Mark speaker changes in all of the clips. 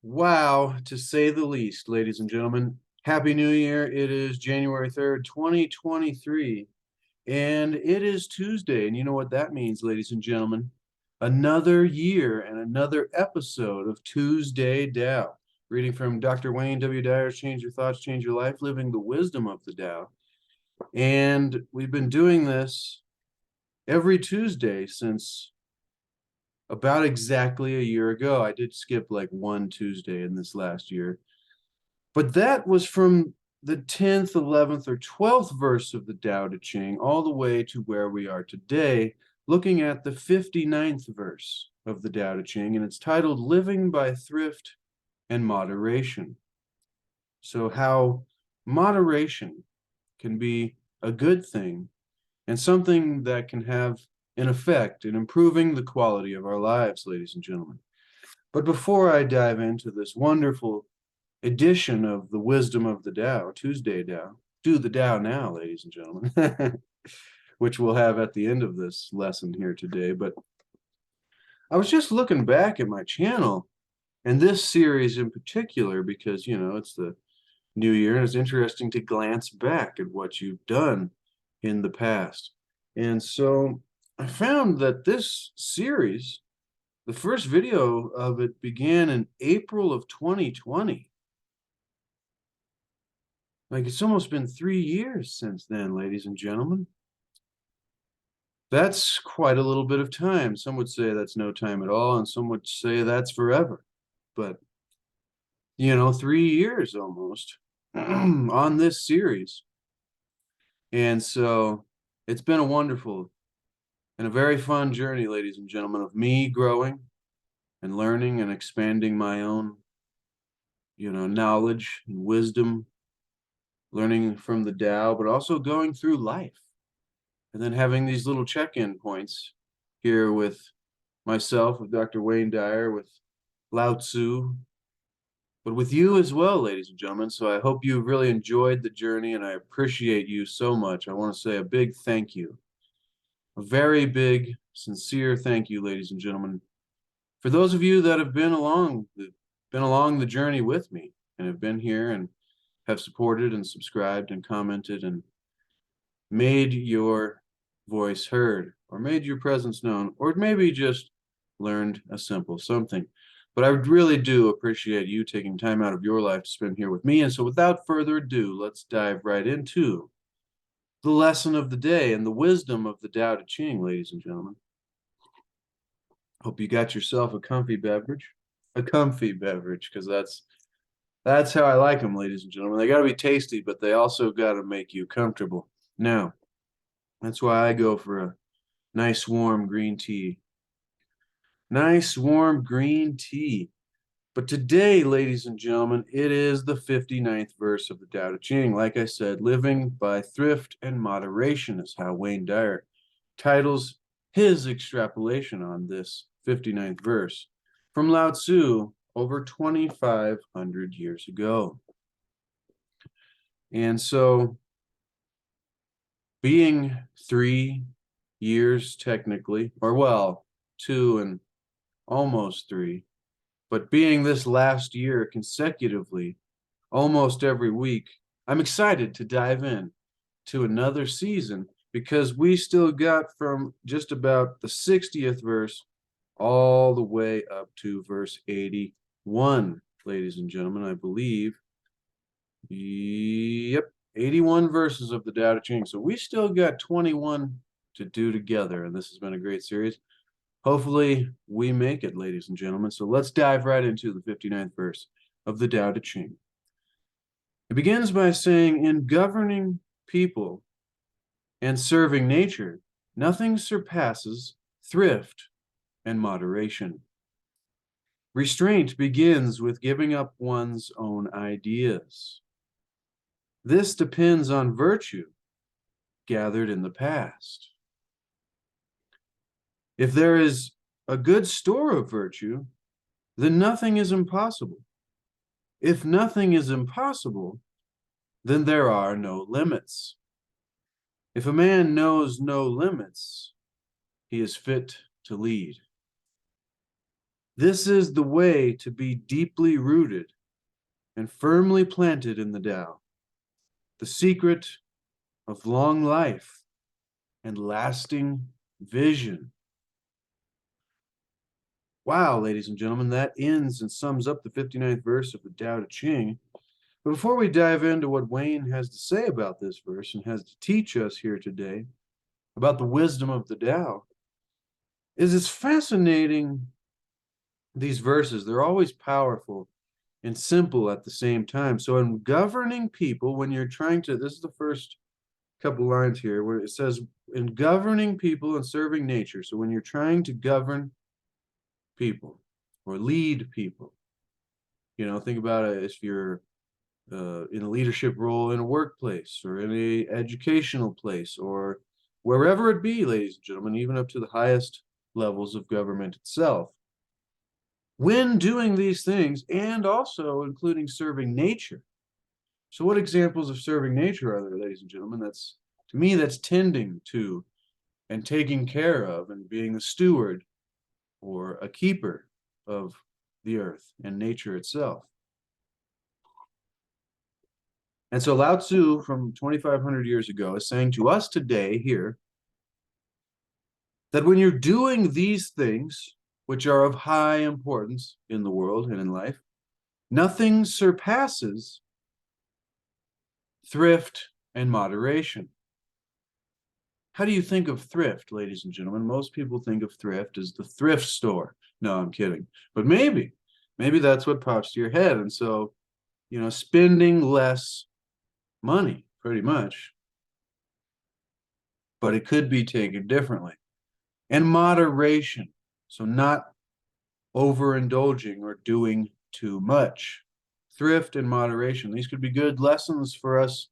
Speaker 1: Wow, to say the least, ladies and gentlemen. Happy New Year. It is January 3rd, 2023, and it is Tuesday. And you know what that means, ladies and gentlemen? Another year and another episode of Tuesday Tao. Reading from Dr. Wayne W. Dyer's Change Your Thoughts, Change Your Life, Living the Wisdom of the Tao. And we've been doing this every Tuesday since about exactly a year ago. I did skip like one Tuesday in this last year. But that was from the 10th, 11th, or 12th verse of the Tao Te Ching all the way to where we are today, looking at the 59th verse of the Tao Te Ching, and it's titled Living by Thrift and Moderation. So how moderation can be a good thing and something that can have an effect in improving the quality of our lives, ladies and gentlemen. But before I dive into this wonderful edition of the Wisdom of the Tao, Tuesday Tao, do the Tao now, ladies and gentlemen, which we'll have at the end of this lesson here today. But I was just looking back at my channel and this series in particular, because, it's the new year and it's interesting to glance back at what you've done in the past. And so I found that this series, the first video of it began in April of 2020. Like, it's almost been 3 years since then, ladies and gentlemen. That's quite a little bit of time. Some would say that's no time at all, and some would say that's forever. But, 3 years almost on this series. And so it's been a wonderful and a very fun journey, ladies and gentlemen, of me growing and learning and expanding my own, knowledge and wisdom, learning from the Tao, but also going through life. And then having these little check-in points here with myself, with Dr. Wayne Dyer, with Lao-tzu, but with you as well, ladies and gentlemen. So I hope you've really enjoyed the journey, and I appreciate you so much. I want to say a big thank you, a very big, sincere thank you, ladies and gentlemen, for those of you that have been along the journey with me and have been here and have supported and subscribed and commented and made your voice heard, or made your presence known, or maybe just learned a simple something. But I really do appreciate you taking time out of your life to spend here with me. And so without further ado, let's dive right into the lesson of the day and the wisdom of the Tao Te Ching, ladies and gentlemen. Hope you got yourself a comfy beverage, because that's how I like them, ladies and gentlemen. They got to be tasty, but they also got to make you comfortable. Now, that's why I go for a nice warm green tea. Nice warm green tea. But today, ladies and gentlemen, it is the 59th verse of the Tao Te Ching. Like I said, living by thrift and moderation is how Wayne Dyer titles his extrapolation on this 59th verse from Lao-tzu over 2,500 years ago. And so, being 3 years technically, or well, 2 and almost 3, but being this last year consecutively, almost every week, I'm excited to dive in to another season, because we still got from just about the 60th verse all the way up to verse 81, ladies and gentlemen. I believe, yep, 81 verses of the Tao Te Ching. So we still got 21 to do together, and this has been a great series. Hopefully we make it, ladies and gentlemen. So let's dive right into the 59th verse of the Tao Te Ching. It begins by saying, in governing people and serving nature, nothing surpasses thrift and moderation. Restraint begins with giving up one's own ideas. This depends on virtue gathered in the past. If there is a good store of virtue, then nothing is impossible. If nothing is impossible, then there are no limits. If a man knows no limits, he is fit to lead. This is the way to be deeply rooted and firmly planted in the Tao, the secret of long life and lasting vision. Wow, ladies and gentlemen, that ends and sums up the 59th verse of the Tao Te Ching. But before we dive into what Wayne has to say about this verse and has to teach us here today about the wisdom of the Tao, it's fascinating, these verses. They're always powerful and simple at the same time. So in governing people, when you're trying to, this is the first couple lines here where it says, in governing people and serving nature. So when you're trying to govern people or lead people, think about it if you're in a leadership role in a workplace or in a educational place or wherever it be, ladies and gentlemen, even up to the highest levels of government itself. When doing these things, and also including serving nature. So what examples of serving nature are there, ladies and gentlemen? To me, that's tending to and taking care of and being a steward or a keeper of the earth and nature itself. And so Lao-tzu from 2,500 years ago is saying to us today here that when you're doing these things, which are of high importance in the world and in life, nothing surpasses thrift and moderation. How do you think of thrift, ladies and gentlemen? Most people think of thrift as the thrift store. No, I'm kidding. But maybe that's what pops to your head. And so, spending less money, pretty much. But it could be taken differently. And moderation. So not overindulging or doing too much. Thrift and moderation. These could be good lessons for us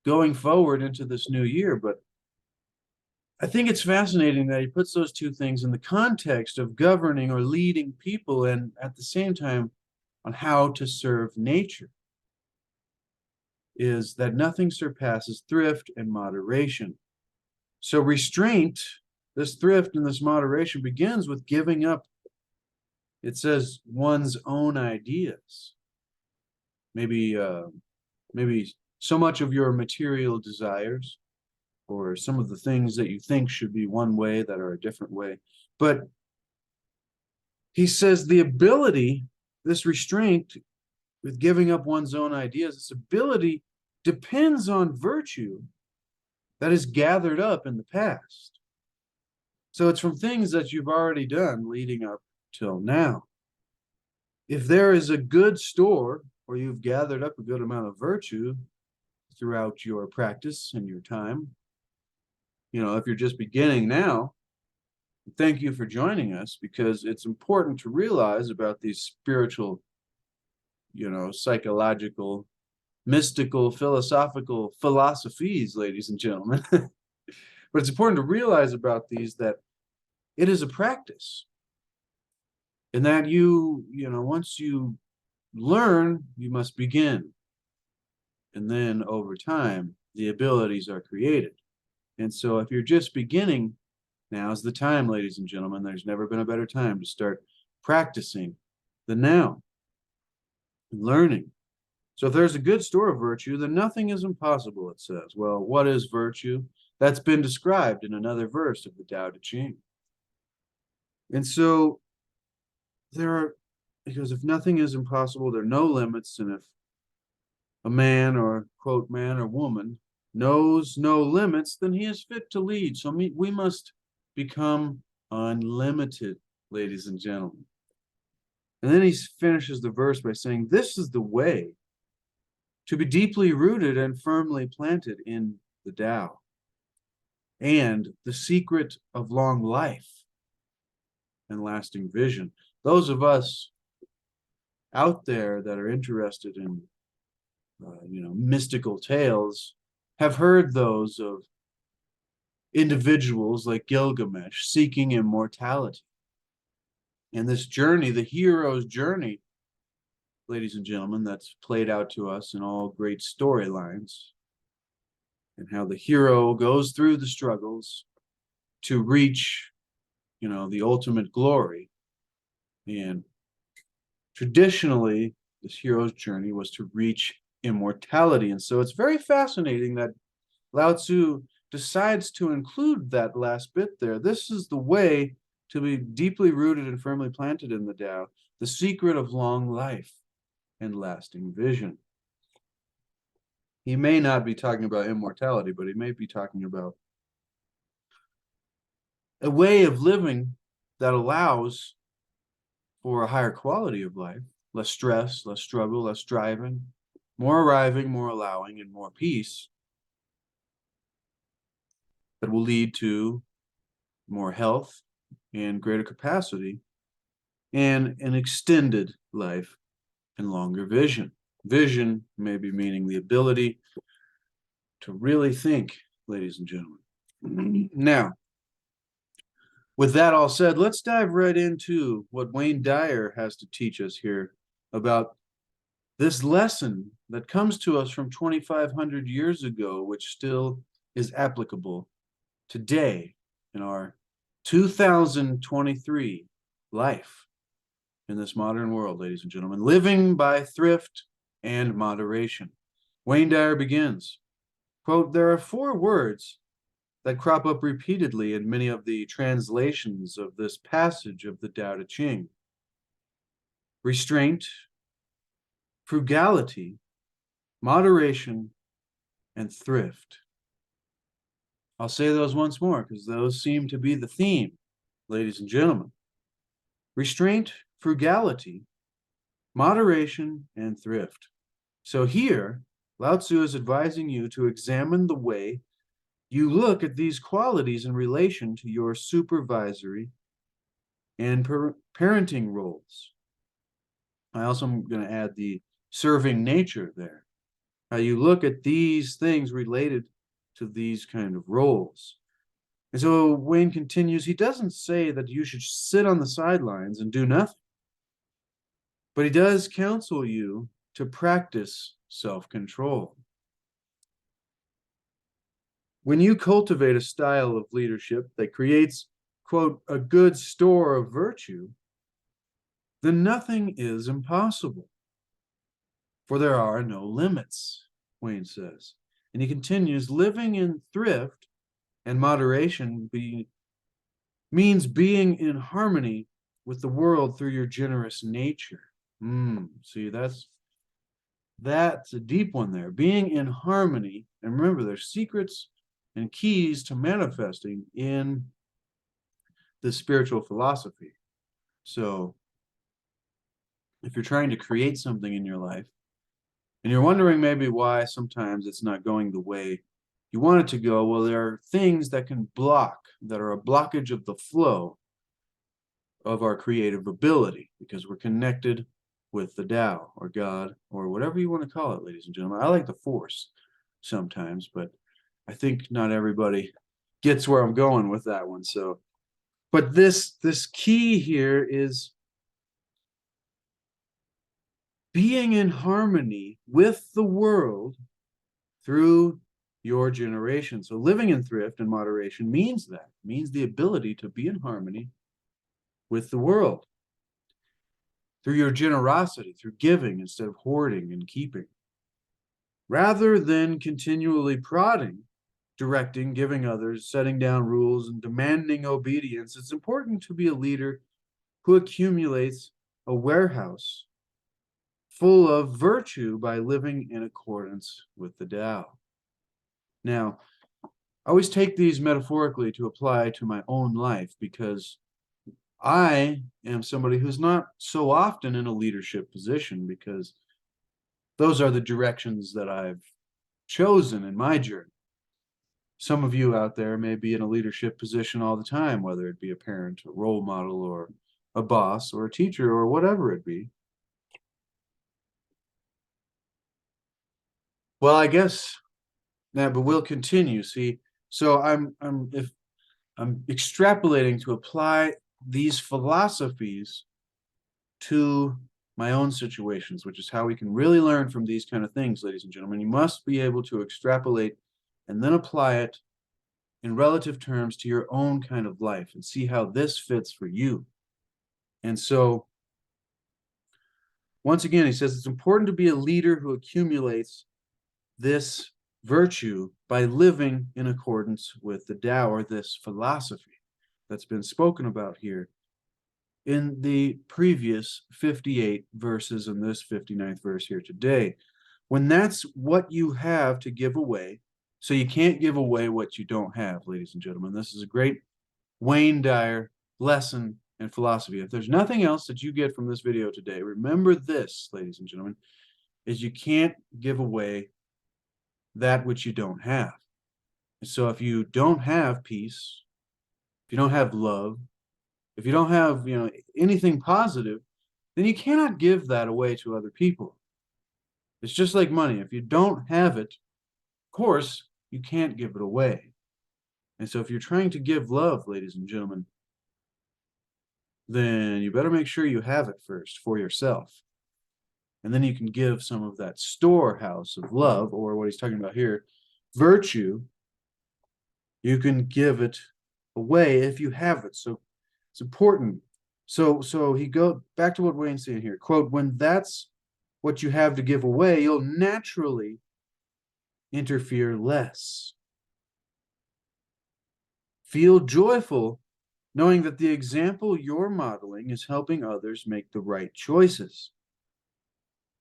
Speaker 1: going forward into this new year. But I think it's fascinating that he puts those two things in the context of governing or leading people and at the same time on how to serve nature. Is that nothing surpasses thrift and moderation. So restraint, this thrift and this moderation begins with giving up, it says, one's own ideas. Maybe so much of your material desires or some of the things that you think should be one way that are a different way. But he says the ability, this restraint with giving up one's own ideas, this ability depends on virtue that is gathered up in the past. So it's from things that you've already done leading up till now. If there is a good store or you've gathered up a good amount of virtue throughout your practice and your time, if you're just beginning now, thank you for joining us, because it's important to realize about these spiritual, psychological, mystical, philosophical philosophies, ladies and gentlemen. But it's important to realize about these that it is a practice. And that once you learn, you must begin. And then over time, the abilities are created. And so if you're just beginning, now's the time, ladies and gentlemen. There's never been a better time to start practicing the now, learning. So if there's a good store of virtue, then nothing is impossible, it says. Well, what is virtue? That's been described in another verse of the Tao Te Ching. And so because if nothing is impossible, there are no limits. And if a man or, quote, man or woman knows no limits, then he is fit to lead. So we must become unlimited, ladies and gentlemen. And then he finishes the verse by saying, this is the way to be deeply rooted and firmly planted in the Tao and the secret of long life and lasting vision. Those of us out there that are interested in mystical tales have heard those of individuals like Gilgamesh seeking immortality. And this journey, the hero's journey, ladies and gentlemen, that's played out to us in all great storylines, and how the hero goes through the struggles to reach, the ultimate glory. And traditionally, this hero's journey was to reach immortality. And so it's very fascinating that Lao-tzu decides to include that last bit there. This is the way to be deeply rooted and firmly planted in the Tao, the secret of long life and lasting vision. He may not be talking about immortality, but he may be talking about a way of living that allows for a higher quality of life, less stress, less struggle, less striving, more arriving, more allowing, and more peace that will lead to more health and greater capacity and an extended life and longer vision. Vision may be meaning the ability to really think, ladies and gentlemen. Now, with that all said, let's dive right into what Wayne Dyer has to teach us here about this lesson that comes to us from 2,500 years ago, which still is applicable today in our 2023 life in this modern world, ladies and gentlemen, living by thrift and moderation. Wayne Dyer begins, quote, "There are four words that crop up repeatedly in many of the translations of this passage of the Tao Te Ching: restraint, frugality, moderation, and thrift." I'll say those once more because those seem to be the theme, ladies and gentlemen. Restraint, frugality, moderation, and thrift. So here, Lao-tzu is advising you to examine the way you look at these qualities in relation to your supervisory and parenting roles. I also am going to add the serving nature there. How you look at these things related to these kind of roles. And so Wayne continues, he doesn't say that you should sit on the sidelines and do nothing, but he does counsel you to practice self-control. When you cultivate a style of leadership that creates, quote, a good store of virtue, then nothing is impossible. For there are no limits, Wayne says. And he continues, living in thrift and moderation means being in harmony with the world through your generous nature. See, that's a deep one there. Being in harmony, and remember, there's secrets and keys to manifesting in the spiritual philosophy. So if you're trying to create something in your life, and you're wondering maybe why sometimes it's not going the way you want it to go, well, there are things that can block, that are a blockage of the flow of our creative ability, because we're connected with the Tao or God or whatever you want to call it, ladies and gentlemen. I like the Force sometimes, but I think not everybody gets where I'm going with that one. So, but this key here is being in harmony with the world through your generation. So living in thrift and moderation means that, means the ability to be in harmony with the world through your generosity, through giving instead of hoarding and keeping. Rather than continually prodding, directing, giving others, setting down rules, and demanding obedience, it's important to be a leader who accumulates a warehouse full of virtue by living in accordance with the Tao. Now, I always take these metaphorically to apply to my own life because I am somebody who's not so often in a leadership position, because those are the directions that I've chosen in my journey. Some of you out there may be in a leadership position all the time, whether it be a parent, a role model, or a boss, or a teacher, or whatever it be. Well, I guess that, but we'll continue. See, so I'm extrapolating to apply these philosophies to my own situations, which is how we can really learn from these kind of things, ladies and gentlemen. You must be able to extrapolate and then apply it in relative terms to your own kind of life and see how this fits for you. And so Once again, he says it's important to be a leader who accumulates this virtue by living in accordance with the Tao, or this philosophy that's been spoken about here in the previous 58 verses and this 59th verse here today. When that's what you have to give away, so you can't give away what you don't have, ladies and gentlemen. This is a great Wayne Dyer lesson in philosophy. If there's nothing else that you get from this video today, remember this, ladies and gentlemen, is you can't give away that which you don't have. So if you don't have peace, if you don't have love, if you don't have, anything positive, then you cannot give that away to other people. It's just like money. If you don't have it, of course, you can't give it away. And so if you're trying to give love, ladies and gentlemen, then you better make sure you have it first for yourself. And then you can give some of that storehouse of love, or what he's talking about here, virtue. You can give it away if you have it. So it's important. So he go back to what Wayne's saying here. Quote, when that's what you have to give away, you'll naturally interfere less. Feel joyful knowing that the example you're modeling is helping others make the right choices,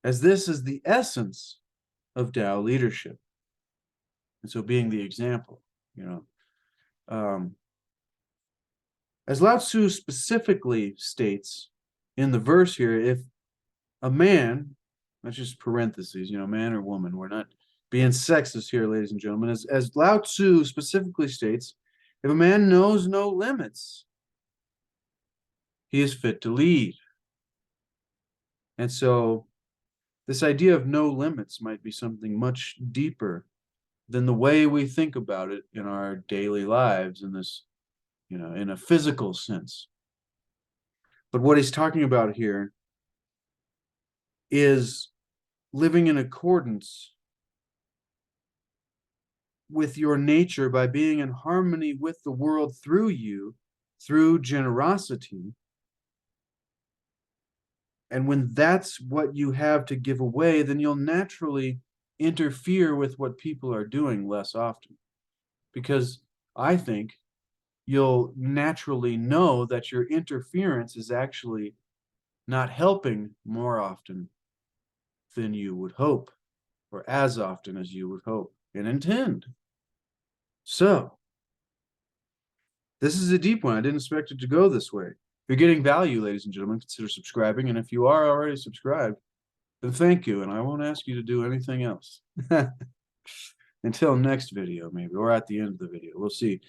Speaker 1: as this is the essence of Tao leadership. And so being the example, as Lao-tzu specifically states in the verse here, if a man, that's just parentheses, man or woman, we're not being sexist here, ladies and gentlemen, as Lao-tzu specifically states, if a man knows no limits, he is fit to lead. And so this idea of no limits might be something much deeper than the way we think about it in our daily lives, in this, in a physical sense. But what he's talking about here is living in accordance with your nature by being in harmony with the world through you, through generosity. And when that's what you have to give away, then you'll naturally interfere with what people are doing less often. Because I think you'll naturally know that your interference is actually not helping more often than you would hope, or as often as you would hope and intend. So, this is a deep one. I didn't expect it to go this way. If you're getting value, ladies and gentlemen, consider subscribing. And if you are already subscribed, then thank you. And I won't ask you to do anything else. Until next video, maybe, or at the end of the video. We'll see.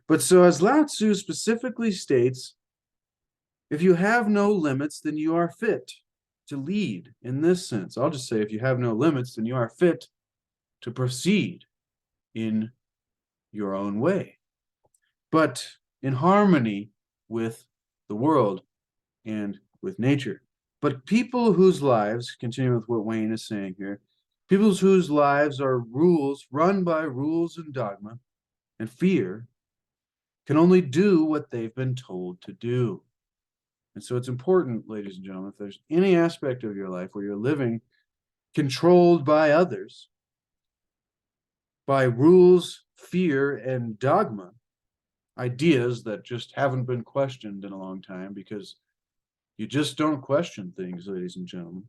Speaker 1: But so as Lao-tzu specifically states, if you have no limits, then you are fit to lead in this sense. I'll just say if you have no limits, then you are fit to proceed in your own way, but in harmony with the world and with nature. But people whose lives, continue with what Wayne is saying here, people whose lives are run by rules and dogma and fear, can only do what they've been told to do. And so it's important, ladies and gentlemen, if there's any aspect of your life where you're living controlled by others, by rules, fear, and dogma, ideas that just haven't been questioned in a long time, because you just don't question things, ladies and gentlemen,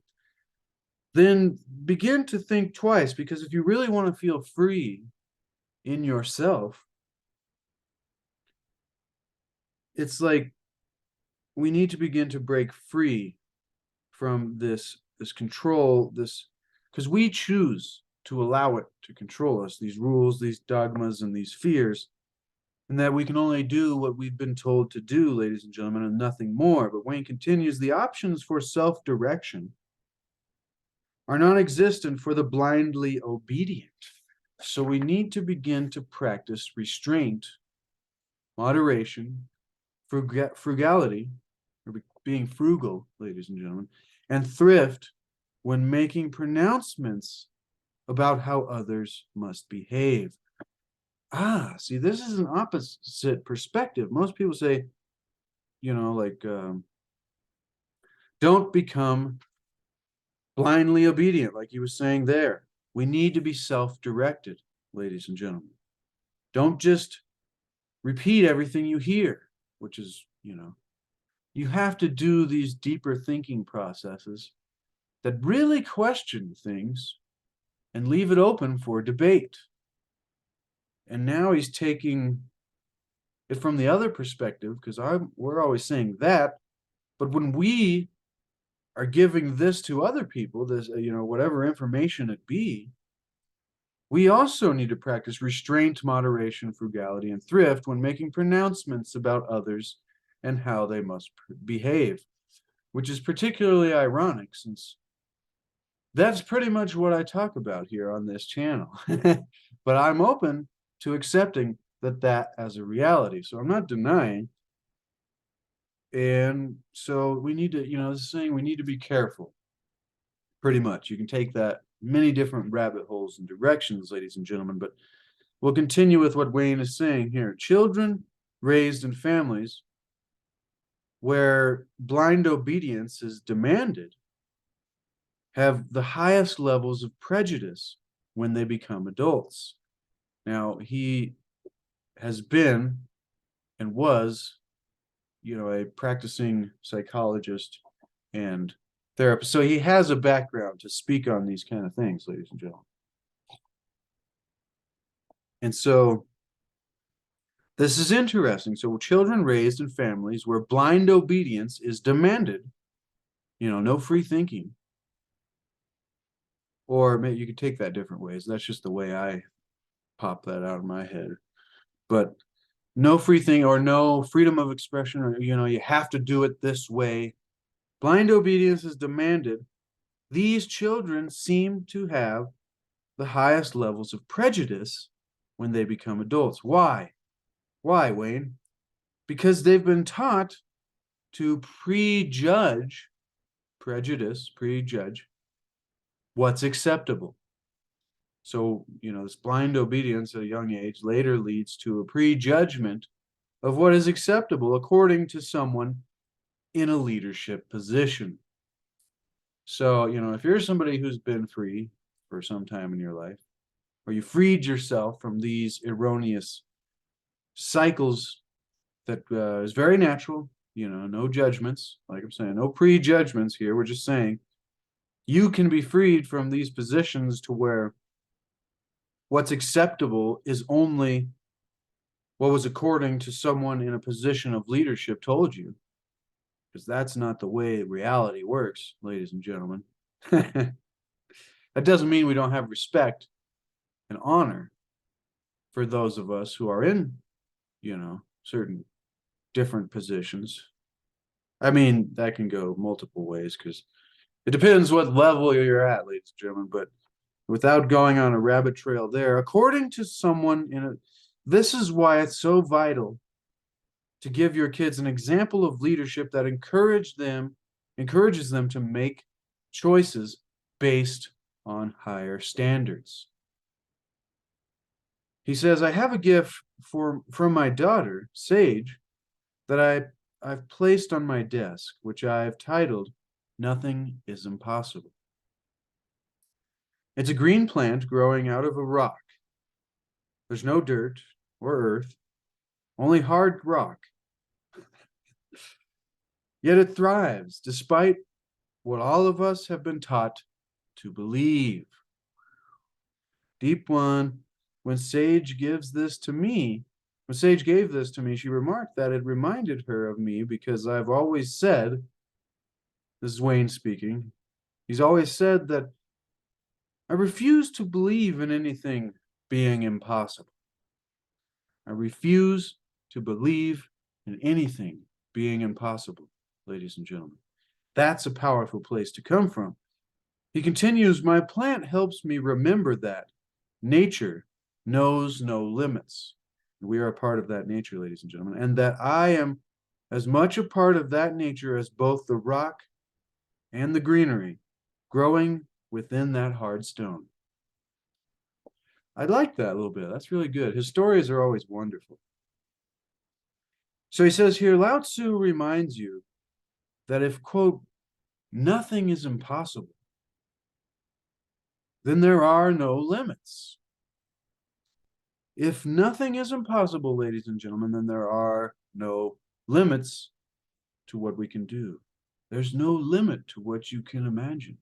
Speaker 1: then begin to think twice, because if you really want to feel free in yourself, it's like we need to begin to break free from this control, because we choose to allow it to control us, these rules, these dogmas, and these fears, and that we can only do what we've been told to do, ladies and gentlemen, and nothing more. But Wayne continues, the options for self-direction are non-existent for the blindly obedient. So we need to begin to practice restraint, moderation, frugality, or being frugal, ladies and gentlemen, and thrift when making pronouncements about how others must behave. See, this is an opposite perspective. Most people say, don't become blindly obedient, like he was saying there. We need to be self-directed, ladies and gentlemen. Don't just repeat everything you hear, which is, you have to do these deeper thinking processes that really question things and leave it open for debate. And now he's taking it from the other perspective, because we're always saying that, but when we are giving this to other people, this, whatever information it be, we also need to practice restraint, moderation, frugality, and thrift when making pronouncements about others and how they must behave, which is particularly ironic since that's pretty much what I talk about here on this channel. But I'm open to accepting that as a reality. So I'm not denying. And so we need to, this is saying we need to be careful. Pretty much. You can take that many different rabbit holes and directions, ladies and gentlemen, but we'll continue with what Wayne is saying here. Children raised in families where blind obedience is demanded have the highest levels of prejudice when they become adults. Now, he has been and was, a practicing psychologist and therapist. So he has a background to speak on these kind of things, ladies and gentlemen. And so this is interesting. So children raised in families where blind obedience is demanded, no free thinking. Or maybe you could take that different ways. That's just the way I pop that out of my head. But no free thing or no freedom of expression, or, you have to do it this way. Blind obedience is demanded. These children seem to have the highest levels of prejudice when they become adults. Why? Why, Wayne? Because they've been taught to prejudge what's acceptable. So, this blind obedience at a young age later leads to a prejudgment of what is acceptable according to someone in a leadership position. So, if you're somebody who's been free for some time in your life, or you freed yourself from these erroneous cycles that is very natural, no judgments, like I'm saying, no prejudgments here. We're just saying you can be freed from these positions to where what's acceptable is only what was according to someone in a position of leadership told you, because that's not the way reality works, ladies and gentlemen. That doesn't mean we don't have respect and honor for those of us who are in, certain different positions. I mean, that can go multiple ways because it depends what level you're at, ladies and gentlemen, but without going on a rabbit trail there, according to someone this is why it's so vital to give your kids an example of leadership that encourages them to make choices based on higher standards. He says, I have a gift from my daughter, Sage, that I've placed on my desk, which I've titled, Nothing is Impossible. It's a green plant growing out of a rock. There's no dirt or earth, only hard rock. Yet it thrives despite what all of us have been taught to believe. Deep one, when Sage gave this to me, she remarked that it reminded her of me because I've always said, this is Wayne speaking, he's always said that I refuse to believe in anything being impossible. I refuse to believe in anything being impossible, ladies and gentlemen. That's a powerful place to come from. He continues, my plant helps me remember that nature knows no limits. We are a part of that nature, ladies and gentlemen, and that I am as much a part of that nature as both the rock and the greenery growing within that hard stone. I like that a little bit. That's really good. His stories are always wonderful. So he says here, Lao-tzu reminds you that if, quote, nothing is impossible, then there are no limits. If nothing is impossible, ladies and gentlemen, then there are no limits to what we can do. There's no limit to what you can imagine.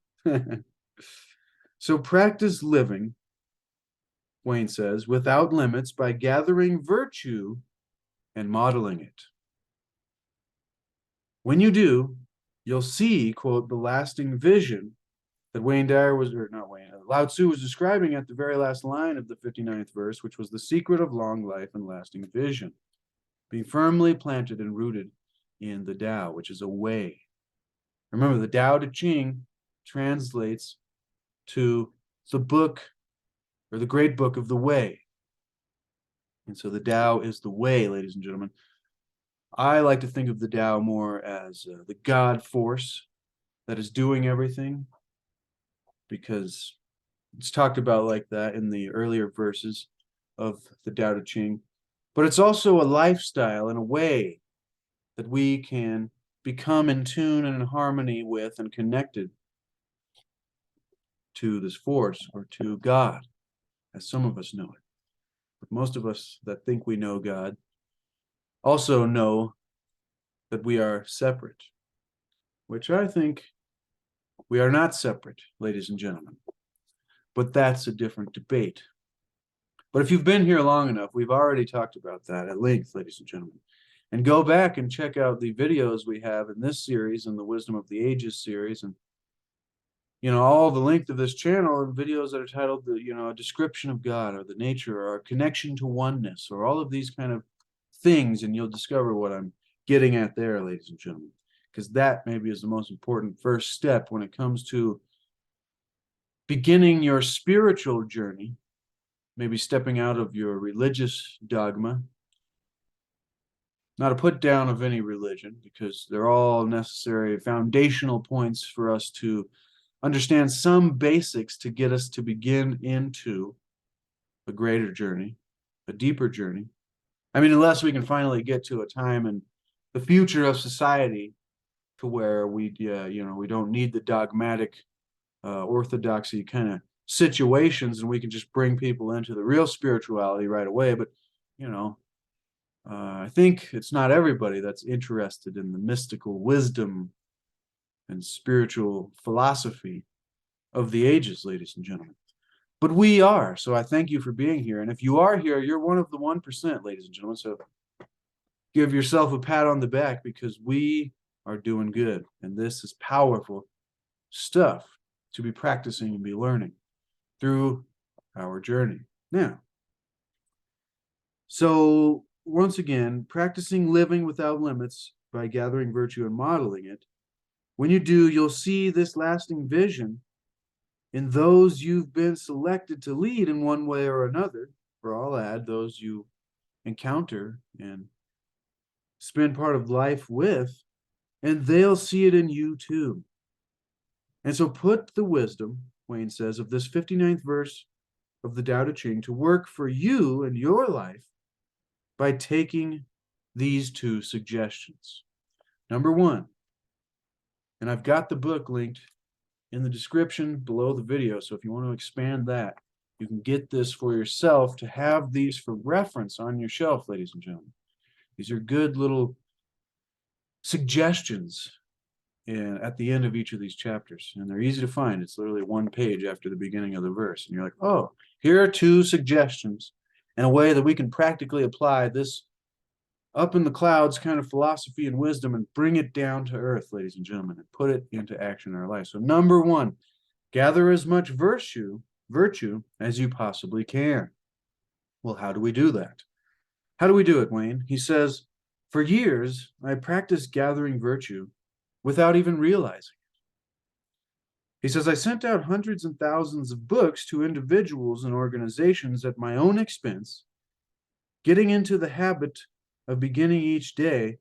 Speaker 1: So practice living, Wayne says, without limits by gathering virtue and modeling it. When you do, you'll see, quote, the lasting vision that Dyer was, or not Wayne, Lao-tzu was describing at the very last line of the 59th verse, which was the secret of long life and lasting vision, being firmly planted and rooted in the Tao, which is a way. Remember, the Tao Te Ching translates to the book or the great book of the way. And so the Tao is the way, ladies and gentlemen. I like to think of the Tao more as the God force that is doing everything, because it's talked about like that in the earlier verses of the Tao Te Ching. But it's also a lifestyle and a way that we can become in tune and in harmony with and connected to this force or to God, as some of us know it. But most of us that think we know God also know that we are separate, which I think we are not separate, ladies and gentlemen. But that's a different debate. But if you've been here long enough, we've already talked about that at length, ladies and gentlemen. And go back and check out the videos we have in this series and the Wisdom of the Ages series, and all the length of this channel and videos that are titled a description of God or the nature or a connection to oneness or all of these kind of things, and you'll discover what I'm getting at there, ladies and gentlemen, because that maybe is the most important first step when it comes to beginning your spiritual journey, maybe stepping out of your religious dogma. Not a put down of any religion, because they're all necessary foundational points for us to understand some basics to get us to begin into a greater journey, a deeper journey. I mean, unless we can finally get to a time in the future of society to where we don't need the dogmatic orthodoxy kind of situations, and we can just bring people into the real spirituality right away. But I think it's not everybody that's interested in the mystical wisdom and spiritual philosophy of the ages, ladies and gentlemen. But we are. So I thank you for being here. And if you are here, you're one of the 1%, ladies and gentlemen. So give yourself a pat on the back, because we are doing good. And this is powerful stuff to be practicing and be learning through our journey. Now, so once again, practicing living without limits by gathering virtue and modeling it. When you do, you'll see this lasting vision in those you've been selected to lead in one way or another, or I'll add those you encounter and spend part of life with, and they'll see it in you too. And so put the wisdom, Wayne says, of this 59th verse of the Tao Te Ching to work for you and your life by taking these two suggestions. Number one, and I've got the book linked in the description below the video, so if you want to expand that, you can get this for yourself to have these for reference on your shelf, ladies and gentlemen. These are good little suggestions at the end of each of these chapters, and they're easy to find. It's literally one page after the beginning of the verse, and you're like, oh, here are two suggestions in a way that we can practically apply this up in the clouds kind of philosophy and wisdom and bring it down to earth, ladies and gentlemen, and put it into action in our life. So number one, gather as much virtue as you possibly can. Well, how do we do that? How do we do it, Wayne? He says, for years, I practiced gathering virtue without even realizing it. He says, I sent out hundreds and thousands of books to individuals and organizations at my own expense, getting into the habit of beginning each day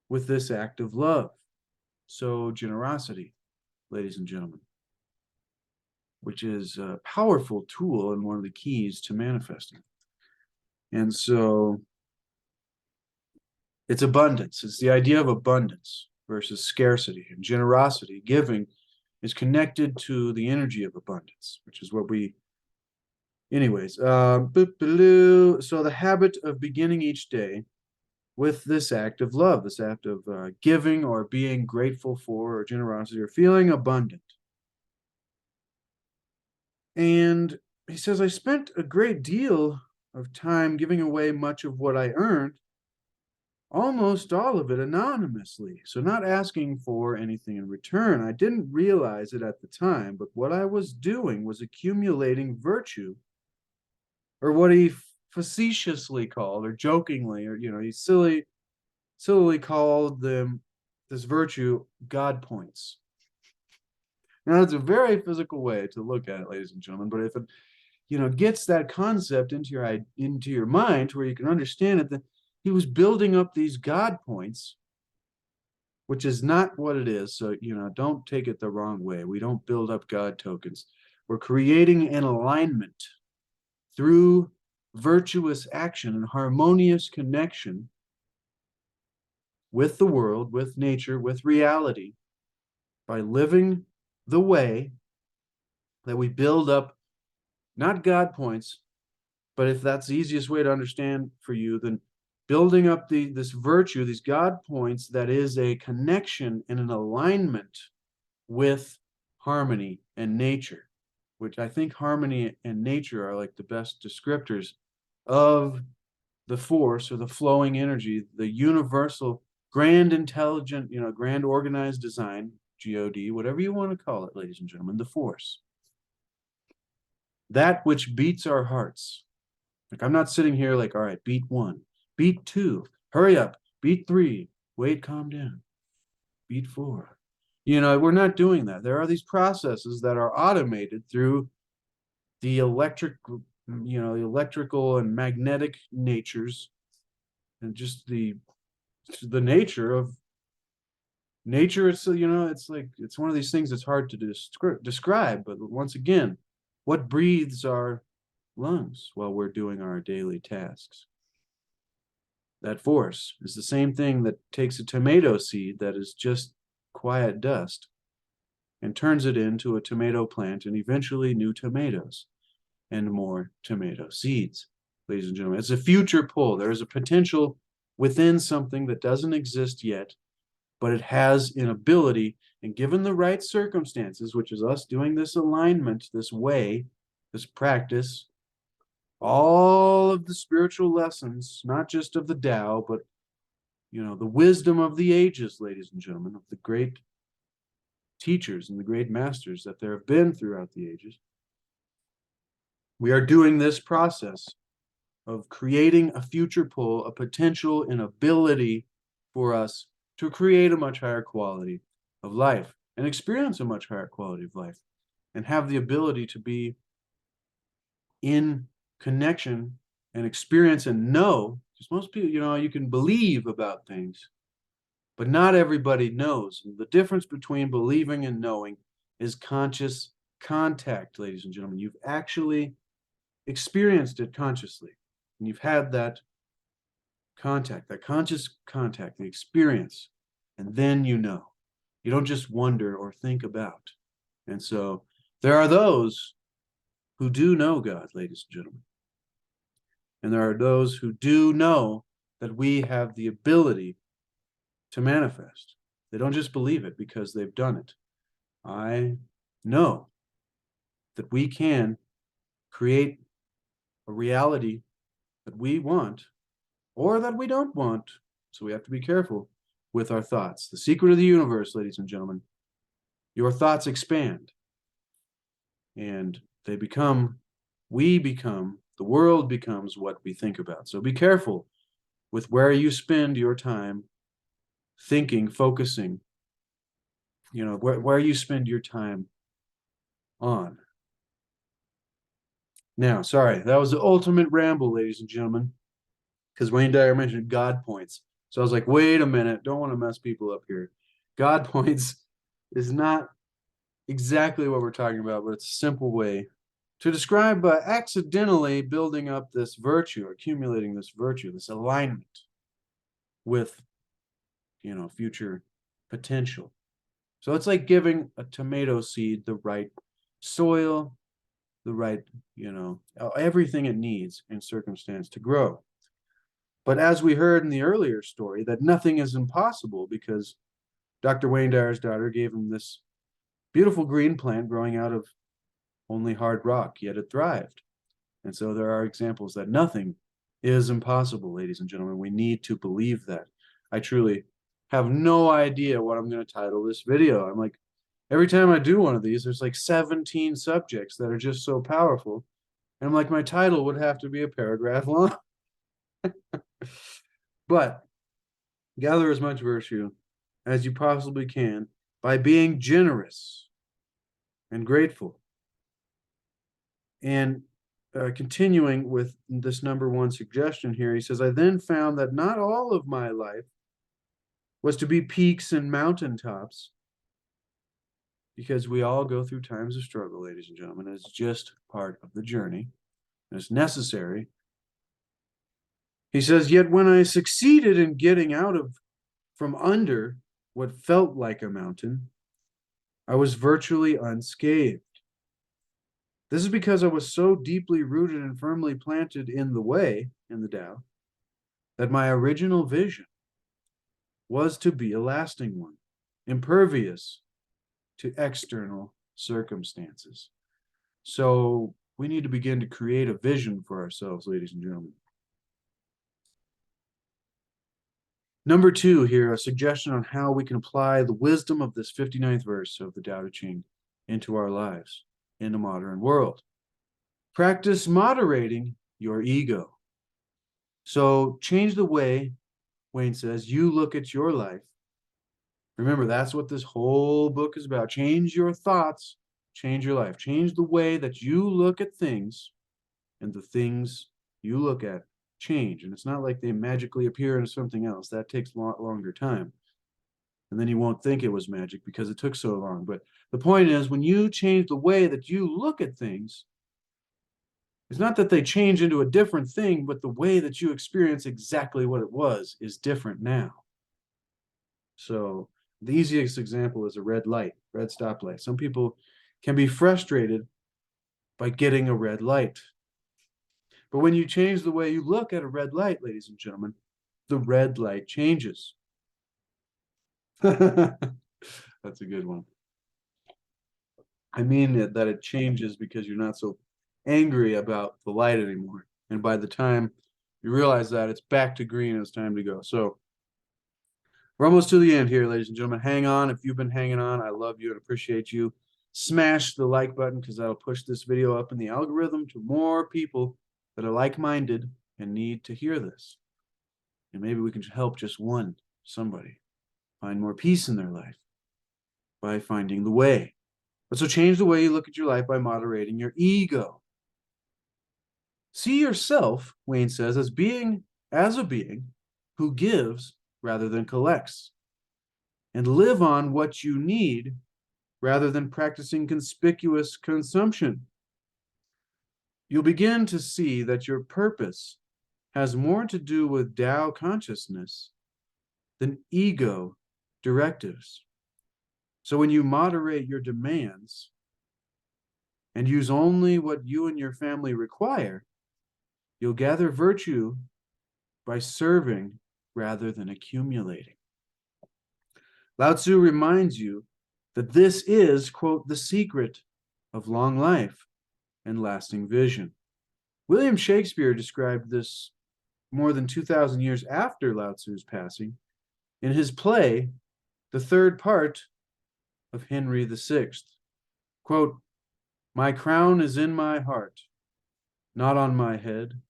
Speaker 1: with this act of love. So generosity, ladies and gentlemen, which is a powerful tool and one of the keys to manifesting. And so it's abundance. It's the idea of abundance versus scarcity, and generosity, giving, is connected to the energy of abundance, which is what we, anyways. So the habit of beginning each day with this act of love, this act of giving or being grateful for, or generosity, or feeling abundant. And he says, I spent a great deal of time giving away much of what I earned, almost all of it anonymously. So, not asking for anything in return. I didn't realize it at the time, but what I was doing was accumulating virtue, or what he facetiously called, or jokingly, or, he sillily called them, this virtue, God points. Now, it's a very physical way to look at it, ladies and gentlemen, but if it, gets that concept into your mind to where you can understand it, that he was building up these God points, which is not what it is. So, don't take it the wrong way. We don't build up God tokens. We're creating an alignment through virtuous action and harmonious connection with the world, with nature, with reality, by living the way that we build up, not God points, but if that's the easiest way to understand for you, then building up this virtue, these God points, that is a connection and an alignment with harmony and nature, which I think harmony and nature are like the best descriptors of the force, or the flowing energy, the universal, grand, intelligent, grand organized design, God, whatever you want to call it, ladies and gentlemen, the force. That which beats our hearts. Like, I'm not sitting here like, all right, beat 1, beat 2, hurry up, beat 3, wait, calm down, beat 4. We're not doing that. There are these processes that are automated through the electrical and magnetic natures, and just the nature of nature. It's it's one of these things that's hard to describe, but once again, what breathes our lungs while we're doing our daily tasks? That force is the same thing that takes a tomato seed that is just quiet dust and turns it into a tomato plant, and eventually new tomatoes and more tomato seeds. Ladies and gentlemen, it's a future pull. There is a potential within something that doesn't exist yet, but it has an ability, and given the right circumstances, which is us doing this alignment, this way, this practice, all of the spiritual lessons, not just of the Tao, but the wisdom of the ages, ladies and gentlemen, of the great teachers and the great masters that there have been throughout the ages. We are doing this process of creating a future pull, a potential, an ability for us to create a much higher quality of life and experience a much higher quality of life, and have the ability to be in connection and experience and know. Because most people, you can believe about things, but not everybody knows. And the difference between believing and knowing is conscious contact, ladies and gentlemen. You've actually experienced it consciously, and you've had that contact, that conscious contact, the experience, and then you don't just wonder or think about. And so there are those who do know God, ladies and gentlemen, and there are those who do know that we have the ability to manifest. They don't just believe it because they've done it. I know that we can create a reality that we want or that we don't want. So we have to be careful with our thoughts. The secret of the universe, ladies and gentlemen, your thoughts expand, and we become, the world becomes what we think about. So be careful with where you spend your time thinking, focusing, where you spend your time on. Now, sorry, that was the ultimate ramble, ladies and gentlemen, because Wayne Dyer mentioned God points. So I was like, wait a minute, don't want to mess people up here. God points is not exactly what we're talking about, but it's a simple way to describe accidentally building up this virtue, accumulating this virtue, this alignment with, future potential. So it's like giving a tomato seed the right soil, the right, everything it needs in circumstance to grow. But as we heard in the earlier story, that nothing is impossible because Dr. Wayne Dyer's daughter gave him this beautiful green plant growing out of only hard rock, yet it thrived. And so there are examples that nothing is impossible, ladies and gentlemen. We need to believe that. I truly have no idea what I'm going to title this video. I'm like, every time I do one of these, there's like 17 subjects that are just so powerful. And I'm like, my title would have to be a paragraph long. But gather as much virtue as you possibly can by being generous and grateful. And continuing with this number one suggestion here, he says, I then found that not all of my life was to be peaks and mountaintops, because we all go through times of struggle, ladies and gentlemen. It's just part of the journey. It's necessary. He says, yet when I succeeded in getting out of from under what felt like a mountain, I was virtually unscathed. This is because I was so deeply rooted and firmly planted in the way, in the Tao, that my original vision was to be a lasting one, impervious to external circumstances. So we need to begin to create a vision for ourselves, ladies and gentlemen. Number two here, a suggestion on how we can apply the wisdom of this 59th verse of the Tao Te Ching into our lives in the modern world. Practice moderating your ego. So change the way, Wayne says, you look at your life. Remember, that's what this whole book is about. Change your thoughts, change your life. Change the way that you look at things, and the things you look at change. And it's not like they magically appear into something else. That takes a lot longer time. And then you won't think it was magic because it took so long. But the point is, when you change the way that you look at things, it's not that they change into a different thing, but the way that you experience exactly what it was is different now. So the easiest example is a red light, red stoplight. Some people can be frustrated by getting a red light. But when you change the way you look at a red light, ladies and gentlemen, the red light changes. That's a good one. I mean that it changes because you're not so angry about the light anymore. And by the time you realize that, it's back to green and it's time to go. So we're almost to the end here, ladies and gentlemen. Hang on. If you've been hanging on, I love you and appreciate you. Smash the like button because that'll push this video up in the algorithm to more people that are like-minded and need to hear this. And maybe we can help just somebody find more peace in their life by finding the way. But so change the way you look at your life by moderating your ego. See yourself, Wayne says, as a being who gives rather than collects, and live on what you need rather than practicing conspicuous consumption. You'll begin to see that your purpose has more to do with Tao consciousness than ego directives. So when you moderate your demands and use only what you and your family require, you'll gather virtue by serving rather than accumulating. Lao-tzu reminds you that this is, quote, the secret of long life and lasting vision. William Shakespeare described this more than 2,000 years after Lao-tzu's passing in his play, the third part of Henry VI. Quote, my crown is in my heart, not on my head,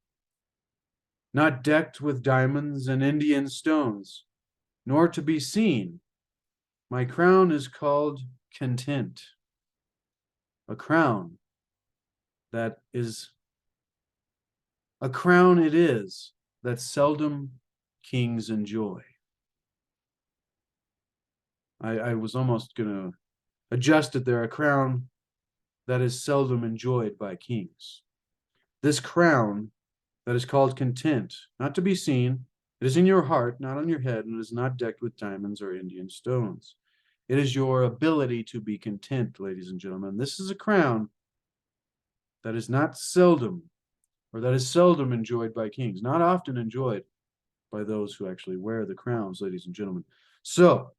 Speaker 1: not decked with diamonds and Indian stones, nor to be seen. My crown is called content, a crown that is a crown it is that seldom kings enjoy. I was almost going to adjust it there, a crown that is seldom enjoyed by kings. This crown that is called content, not to be seen, it is in your heart, not on your head, and it is not decked with diamonds or Indian stones. It is your ability to be content, ladies and gentlemen. This is a crown that is not seldom, or that is seldom enjoyed by kings, not often enjoyed by those who actually wear the crowns, ladies and gentlemen. So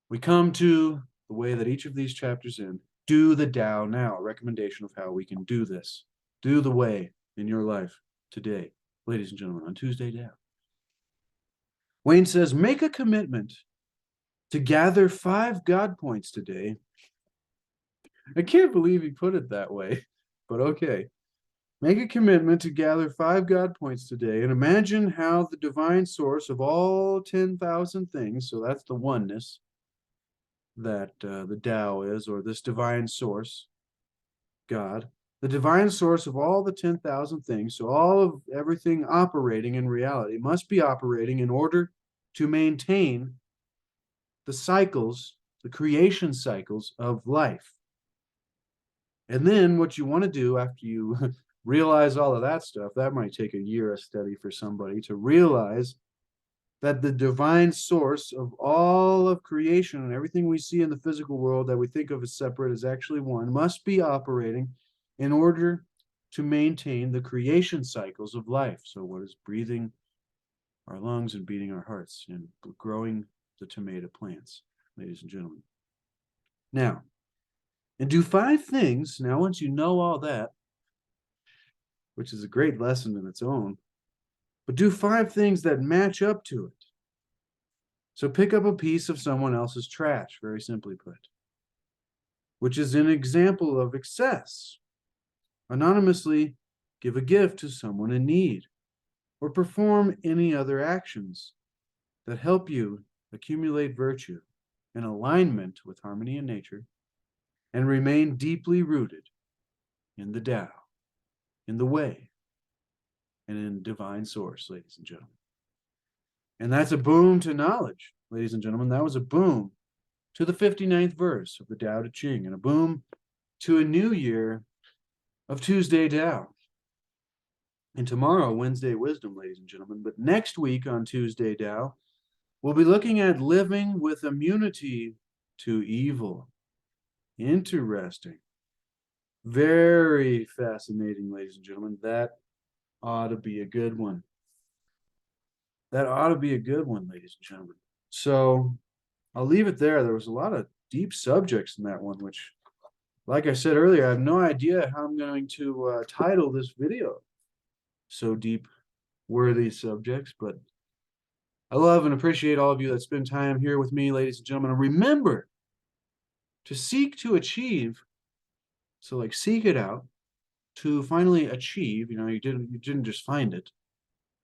Speaker 1: we come to the way that each of these chapters end. Do the Tao now, a recommendation of how we can do this. Do the way in your life today, ladies and gentlemen, on Tuesday Tao. Wayne says, make a commitment to gather 5 God points today. I can't believe he put it that way, but okay. Make a commitment to gather 5 God points today and imagine how the divine source of all 10,000 things, so that's the oneness that the Tao is, or this divine source, God, the divine source of all the 10,000 things, so all of everything operating in reality must be operating in order to maintain the cycles, the creation cycles of life. And then what you want to do after you realize all of that stuff, that might take a year of study for somebody to realize that the divine source of all of creation and everything we see in the physical world that we think of as separate is actually one, must be operating in order to maintain the creation cycles of life. So what is breathing our lungs and beating our hearts and growing the tomato plants, ladies and gentlemen. Now, and do 5 things. Now, once you know all that, which is a great lesson in its own, but do 5 things that match up to it. So pick up a piece of someone else's trash, very simply put, which is an example of excess. Anonymously give a gift to someone in need, or perform any other actions that help you accumulate virtue in alignment with harmony in nature and remain deeply rooted in the Tao, in the way, and in divine source, ladies and gentlemen. And that's a boom to knowledge, ladies and gentlemen. That was a boom to the 59th verse of the Tao Te Ching, and a boom to a new year of Tuesday Tao. And tomorrow, Wednesday Wisdom, ladies and gentlemen. But next week on Tuesday Tao, we'll be looking at living with immunity to evil. Interesting. Very fascinating, ladies and gentlemen. That ought to be a good one. That ought to be a good one, ladies and gentlemen. So I'll leave it there. There was a lot of deep subjects in that one, which, like I said earlier, I have no idea how I'm going to title this video. So deep were these subjects, but I love and appreciate all of you that spend time here with me, ladies and gentlemen. And remember to seek to achieve. So like seek it out to finally achieve. You know, you didn't just find it.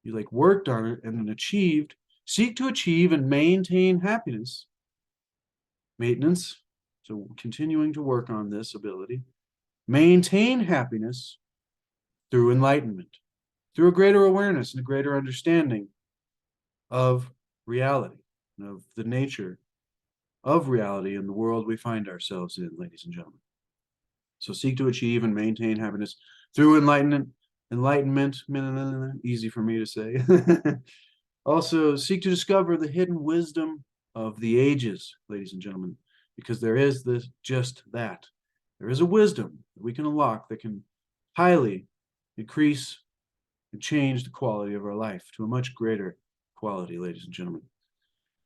Speaker 1: You like worked on it and then achieved. Seek to achieve and maintain happiness. Maintenance. So continuing to work on this ability. Maintain happiness through enlightenment, through a greater awareness and a greater understanding of reality, and of the nature of reality in the world we find ourselves in, ladies and gentlemen. So seek to achieve and maintain happiness through enlightenment, easy for me to say. Also, seek to discover the hidden wisdom of the ages, ladies and gentlemen, because there is just that. There is a wisdom that we can unlock that can highly increase and change the quality of our life to a much greater quality, ladies and gentlemen.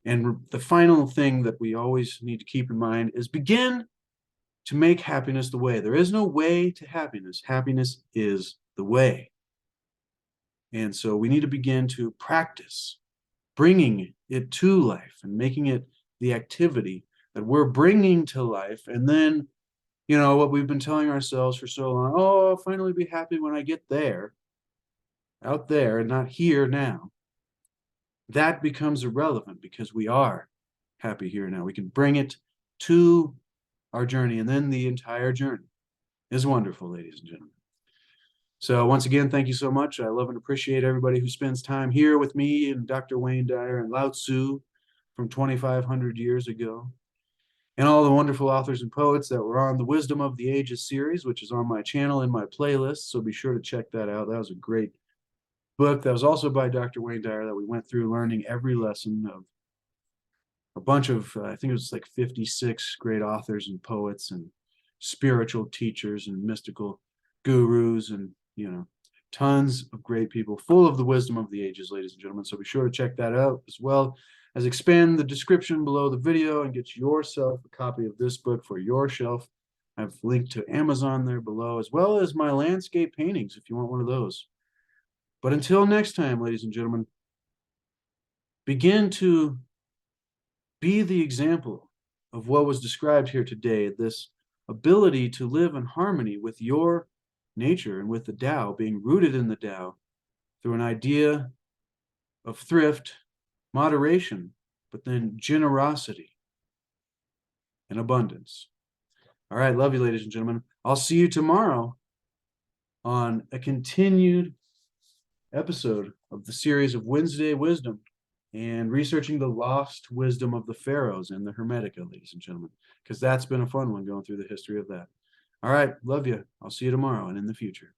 Speaker 1: And the final thing that we always need to keep in mind is begin to make happiness the way. There is no way to happiness. Happiness is the way. And so we need to begin to practice bringing it to life and making it the activity that we're bringing to life. And then, you know, what we've been telling ourselves for so long, oh, I'll finally be happy when I get there, out there, and not here now. That becomes irrelevant because we are happy here now. We can bring it to our journey, and then the entire journey is wonderful, ladies and gentlemen. So once again, thank you so much. I love and appreciate everybody who spends time here with me and Dr. Wayne Dyer and Lao-tzu from 2,500 years ago, and all the wonderful authors and poets that were on the Wisdom of the Ages series, which is on my channel in my playlist, so be sure to check that out. That was a great book that was also by Dr. Wayne Dyer that we went through learning every lesson a bunch of, I think it was like 56 great authors and poets and spiritual teachers and mystical gurus and, tons of great people full of the wisdom of the ages, ladies and gentlemen. So be sure to check that out, as well as expand the description below the video and get yourself a copy of this book for your shelf. I've linked to Amazon there below, as well as my landscape paintings if you want one of those. But until next time, ladies and gentlemen, begin to be the example of what was described here today, this ability to live in harmony with your nature and with the Tao, being rooted in the Tao through an idea of thrift, moderation, but then generosity and abundance. All right, love you, ladies and gentlemen. I'll see you tomorrow on a continued episode of the series of Wednesday Wisdom and researching the lost wisdom of the pharaohs and the Hermetica, ladies and gentlemen, because that's been a fun one going through the history of that. All right, love you. I'll see you tomorrow and in the future.